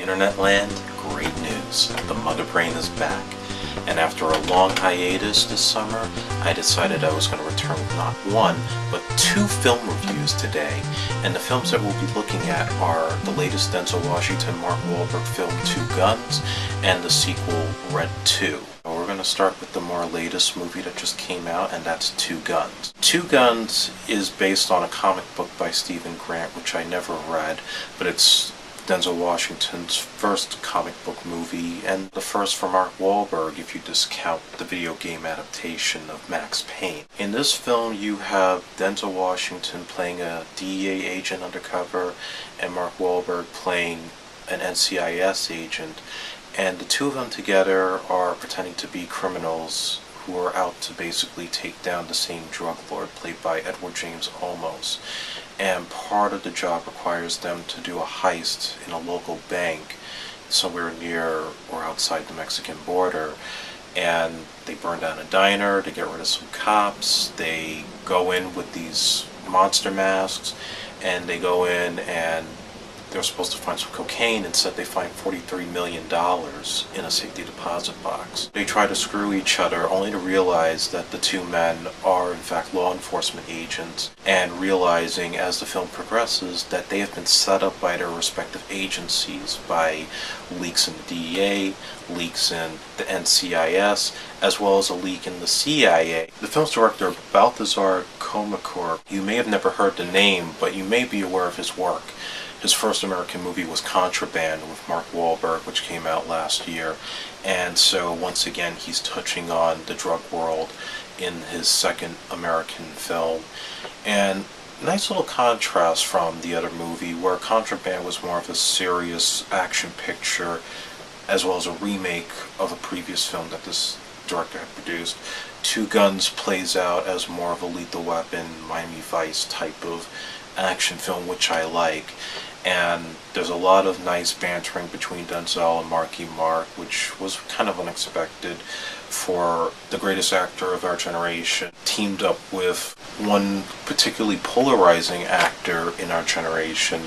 Internet land, great news. The Mother Brain is back. And after a long hiatus this summer, I decided I was going to return with not one, but two film reviews today. And the films that we'll be looking at are the latest Denzel Washington Mark Wahlberg film, Two Guns, and the sequel, Red 2. We're going to start with the more latest movie that just came out, and that's Two Guns. Two Guns is based on a comic book by Stephen Grant, which I never read, but it's Denzel Washington's first comic book movie, and the first for Mark Wahlberg if you discount the video game adaptation of Max Payne. In this film you have Denzel Washington playing a DEA agent undercover, and Mark Wahlberg playing an NCIS agent, and the two of them together are pretending to be criminals who are out to basically take down the same drug lord played by Edward James Olmos. And part of the job requires them to do a heist in a local bank somewhere near or outside the Mexican border. And they burn down a diner to get rid of some cops. They go in with these monster masks, and they go in and they're supposed to find some cocaine. Instead they find $43 million in a safety deposit box. They try to screw each other only to realize that the two men are in fact law enforcement agents, and realizing as the film progresses that they have been set up by their respective agencies by leaks in the DEA, leaks in the NCIS, as well as a leak in the CIA. The film's director, Balthazar Comacour, you may have never heard the name, but you may be aware of his work. His first American movie was Contraband with Mark Wahlberg, which came out last year, and so once again he's touching on the drug world in his second American film. And nice little contrast from the other movie, where Contraband was more of a serious action picture as well as a remake of a previous film that this director had produced. Two Guns plays out as more of a Lethal Weapon, Miami Vice type of action film, which I like. And there's a lot of nice bantering between Denzel and Marky Mark, which was kind of unexpected for the greatest actor of our generation, teamed up with one particularly polarizing actor in our generation.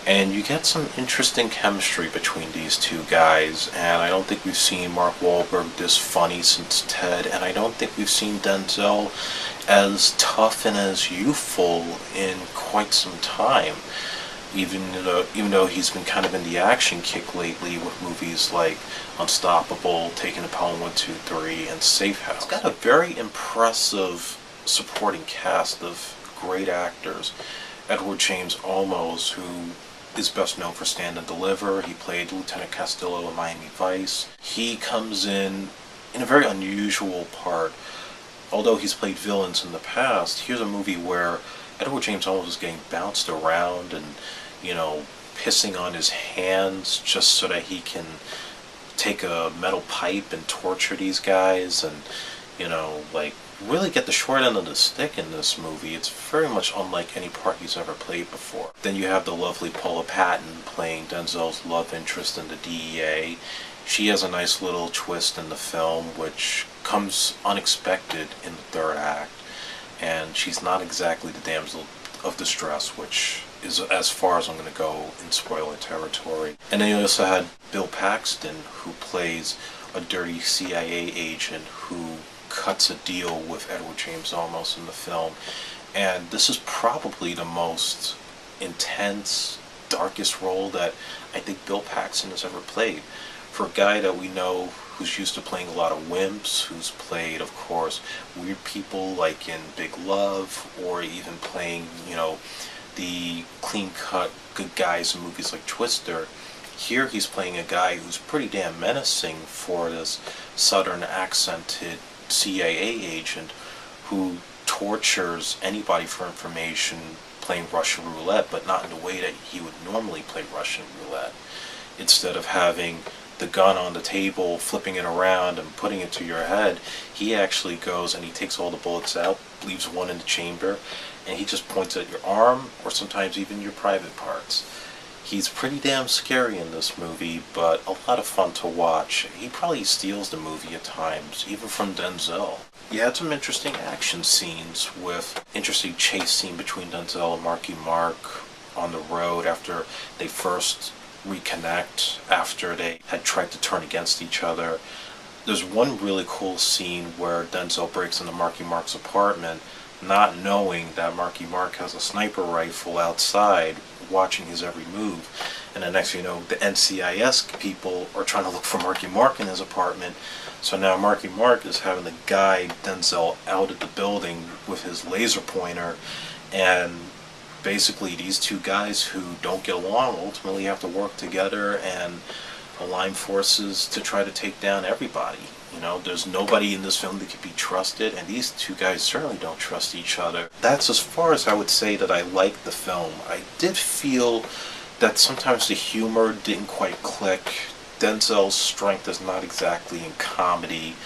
And you get some interesting chemistry between these two guys, and I don't think we've seen Mark Wahlberg this funny since Ted, and I don't think we've seen Denzel as tough and as youthful in quite some time. Even though he's been kind of in the action kick lately with movies like Unstoppable, Taking the Pelham 1, 2, 3, and Safe House. It's got a very impressive supporting cast of great actors. Edward James Olmos, who is best known for Stand and Deliver. He played Lieutenant Castillo in Miami Vice. He comes in a very unusual part. Although he's played villains in the past, here's a movie where Edward James Olmos is getting bounced around and, pissing on his hands just so that he can take a metal pipe and torture these guys and, really get the short end of the stick in this movie. It's very much unlike any part he's ever played before. Then you have the lovely Paula Patton playing Denzel's love interest in the DEA. She has a nice little twist in the film, which comes unexpected in the third act. And she's not exactly the damsel of distress, which is as far as I'm going to go in spoiler territory. And then you also had Bill Paxton, who plays a dirty CIA agent who cuts a deal with Edward James Olmos in the film. And this is probably the most intense, darkest role that I think Bill Paxton has ever played. For a guy that we know who's used to playing a lot of wimps, who's played, of course, weird people like in Big Love, or even playing, the clean-cut good guys in movies like Twister. Here he's playing a guy who's pretty damn menacing for this southern accented CIA agent who tortures anybody for information, playing Russian roulette, but not in the way that he would normally play Russian roulette. Instead of having the gun on the table, flipping it around and putting it to your head, he actually goes and he takes all the bullets out, leaves one in the chamber, and he just points at your arm or sometimes even your private parts. He's pretty damn scary in this movie, but a lot of fun to watch. He probably steals the movie at times, even from Denzel. You had some interesting action scenes with interesting chase scene between Denzel and Marky Mark on the road after they first reconnect after they had tried to turn against each other. There's one really cool scene where Denzel breaks into Marky Mark's apartment, not knowing that Marky Mark has a sniper rifle outside, watching his every move. And the next thing you know, the NCIS people are trying to look for Marky Mark in his apartment. So now Marky Mark is having to guide Denzel out of the building with his laser pointer, and basically these two guys who don't get along ultimately have to work together and align forces to try to take down everybody. You know, there's nobody in this film that can be trusted, and these two guys certainly don't trust each other. That's as far as I would say that I liked the film. I did feel that sometimes the humor didn't quite click. Denzel's strength is not exactly in comedy.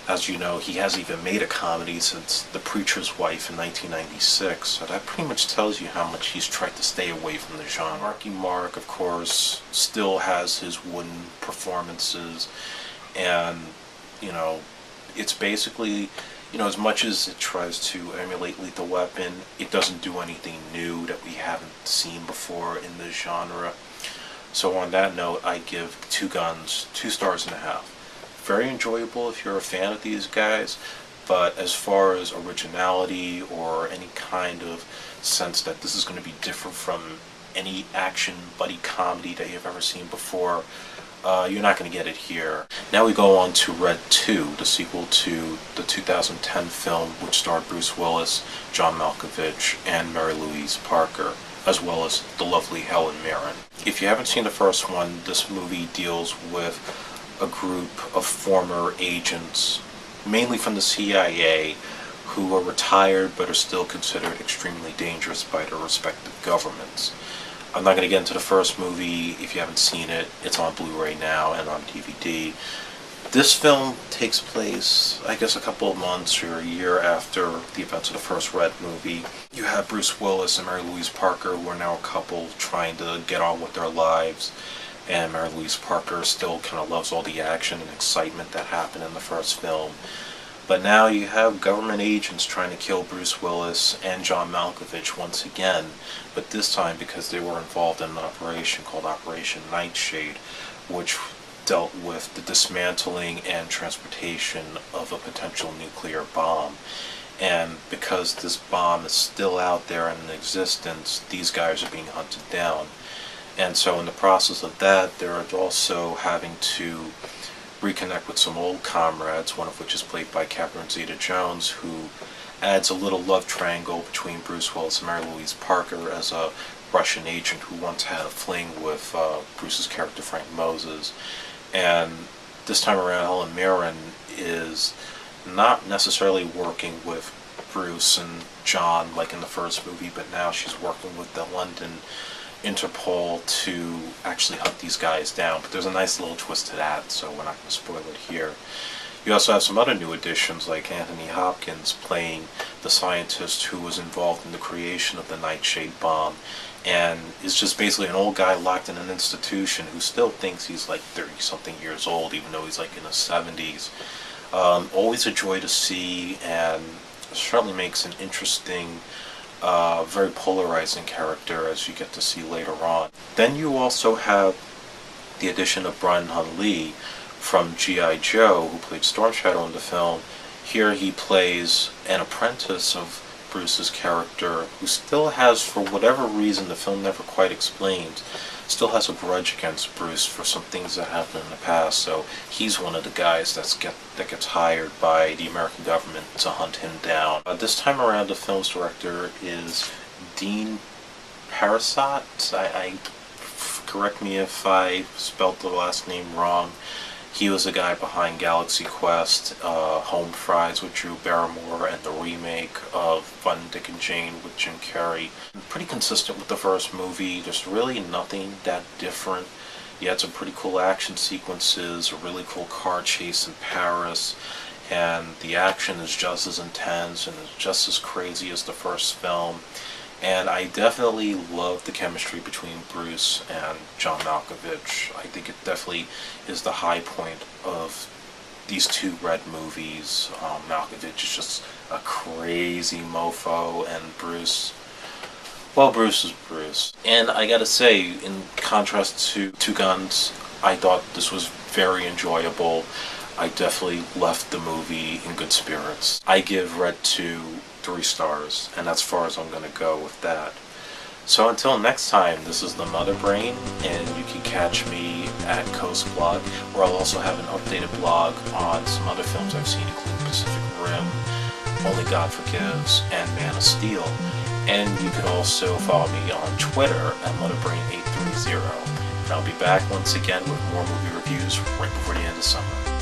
As you know, he hasn't even made a comedy since The Preacher's Wife in 1996, so that pretty much tells you how much he's tried to stay away from the genre. Marky Mark, of course, still has his wooden performances, and, you know, it's basically, you know, as much as it tries to emulate Lethal Weapon, it doesn't do anything new that we haven't seen before in the genre. So on that note, I give Two Guns 2.5 stars. Very enjoyable if you're a fan of these guys, but as far as originality or any kind of sense that this is going to be different from any action buddy comedy that you've ever seen before, you're not going to get it here. Now we go on to Red 2, the sequel to the 2010 film which starred Bruce Willis, John Malkovich, and Mary Louise Parker, as well as the lovely Helen Mirren. If you haven't seen the first one, this movie deals with a group of former agents, mainly from the CIA, who are retired but are still considered extremely dangerous by their respective governments. I'm not going to get into the first movie. If you haven't seen it, it's on Blu-ray now and on DVD. This film takes place, I guess, a couple of months or a year after the events of the first Red movie. You have Bruce Willis and Mary Louise Parker, who are now a couple trying to get on with their lives. And Mary Louise Parker still kind of loves all the action and excitement that happened in the first film. But now you have government agents trying to kill Bruce Willis and John Malkovich once again, but this time because they were involved in an operation called Operation Nightshade, which dealt with the dismantling and transportation of a potential nuclear bomb. And because this bomb is still out there in existence, these guys are being hunted down. And so in the process of that, they're also having to reconnect with some old comrades, one of which is played by Catherine Zeta Jones, who adds a little love triangle between Bruce Willis and Mary Louise Parker as a Russian agent who once had a fling with Bruce's character Frank Moses. And this time around, Helen Mirren is not necessarily working with Bruce and John like in the first movie, but now she's working with the London Interpol to actually hunt these guys down. But there's a nice little twist to that, so we're not going to spoil it here. You also have some other new additions, like Anthony Hopkins playing the scientist who was involved in the creation of the Nightshade bomb, and is just basically an old guy locked in an institution who still thinks he's like 30-something years old, even though he's like in his 70s. Always a joy to see, and certainly makes an interesting, very polarizing character, as you get to see later on. Then you also have the addition of Brian Hun Lee from G.I. Joe, who played Storm Shadow in the film. Here he plays an apprentice of Bruce's character, who still has, for whatever reason the film never quite explains, still has a grudge against Bruce for some things that happened in the past. So he's one of the guys that gets hired by the American government to hunt him down. This time around, the film's director is Dean Parasat. Correct me if I spelled the last name wrong. He was the guy behind Galaxy Quest, Home Fries with Drew Barrymore, and the remake of Fun, Dick and Jane with Jim Carrey. Pretty consistent with the first movie. There's really nothing that different. You had some pretty cool action sequences, a really cool car chase in Paris, and the action is just as intense and is just as crazy as the first film. And I definitely love the chemistry between Bruce and John Malkovich. I think it definitely is the high point of these two Red movies. Malkovich is just a crazy mofo, and Bruce, Well, Bruce is Bruce. And I gotta say, in contrast to Two Guns, I thought this was very enjoyable. I definitely left the movie in good spirits. I give Red 2 3 stars, and that's as far as I'm gonna go with that. So until next time, this is the Mother Brain, and you can catch me at Coast Blog, where I'll also have an updated blog on some other films I've seen, including Pacific Rim, Only God Forgives, and Man of Steel. And you can also follow me on Twitter at MotherBrain830. And I'll be back once again with more movie reviews right before the end of summer.